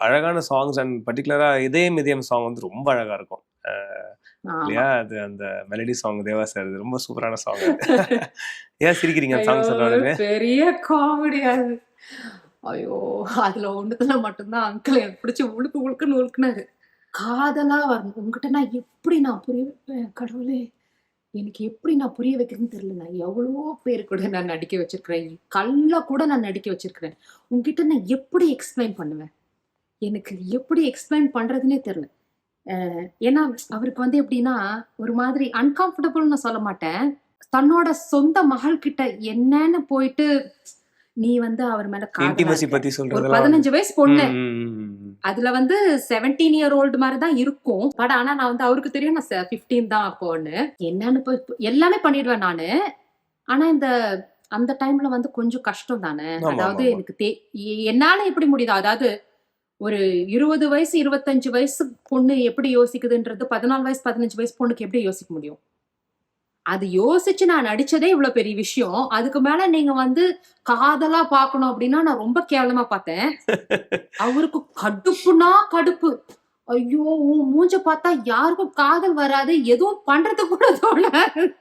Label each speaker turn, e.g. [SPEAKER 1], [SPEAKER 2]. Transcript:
[SPEAKER 1] அழகான songs and பர்டிகுலரா இதயம் இதயம் சாங் வந்து ரொம்ப அழகா இருக்கும் இல்லையா? அது அந்த மெலடி சாங் தேவா சார் ரொம்ப சூப்பரான சாங் அது. ஏன் சிரிக்கிறீங்க அந்த சாங் சொன்ன உடனே?
[SPEAKER 2] பெரிய காமெடி அது. ஐயோ அதுல ஒண்ணுத்துல மட்டும்தான் அங்கிள் எனக்கு பிடிச்சி உழுக்குன்னு உழுக்குனாரு. காதலா வரணும் உங்ககிட்ட நான் எப்படி நான் புரிய வைப்பேன் கடவுளே, எனக்கு எப்படி நான் புரிய வைக்கிறேன்னு தெரியல. நான் எவ்வளவோ பேர் கூட நான் நடிக்க வச்சிருக்கிறேன். கல்ல கூட நான் நடிக்க வச்சிருக்கிறேன். உங்ககிட்ட நான் எப்படி எக்ஸ்பிளைன் பண்ணுவேன்? எனக்கு எப்படி எக்ஸ்பிளைன் பண்றதுன்னே தெரியல. ஏன்னா அவருக்கு வந்து எப்படின்னா ஒரு மாதிரி அன்கம்ஃபர்டபுள்னு சொல்ல மாட்டேன். தன்னோட சொந்த மகள் கிட்ட என்னன்னு போயிட்டு நீ வந்து அவர் மேல
[SPEAKER 1] இன்டிமசி
[SPEAKER 2] காதலா
[SPEAKER 1] பத்தி
[SPEAKER 2] இருக்க. ஒரு
[SPEAKER 1] சொல்றதெல்லாம்
[SPEAKER 2] 15 வயசு பொண்ணு.
[SPEAKER 1] ம்.
[SPEAKER 2] அதுல வந்து 17 இயர் ஓல்டு மாதிரி தான் இருக்கும். பட் ஆனா நான் வந்து அவருக்கு தெரியும் நான் 15 தான் அப்போன்னு. என்னன்னு போய் எல்லாமே பண்ணிடுவேன் நானு. ஆனா இந்த அந்த டைம்ல வந்து கொஞ்சம் கஷ்டம் தானே.
[SPEAKER 1] ஆமா,
[SPEAKER 2] அதாவது
[SPEAKER 1] ஆமா.
[SPEAKER 2] எனக்கு என்னால எப்படி முடியுது? அதாவது ஒரு 20 வயசு 25 வயசு பொண்ணு எப்படி யோசிக்குதுன்றது 14 வயசு 15 வயசு பொண்ணுக்கு எப்படி யோசிக்க முடியும்? அது யோசிச்சு நான் நடிச்சதே இவ்வளவு பெரிய விஷயம். அதுக்கு மேல நீங்க வந்து காதலா பார்க்கணும் அப்படின்னா நான் ரொம்ப கேவலமா பார்த்தேன். அவருக்கு கடுப்புனா கடுப்பு. ஐயோ! உன் மூஞ்ச பார்த்தா யாருக்கும் காதல் வராது. எதுவும் பண்றது கூட தோணாது.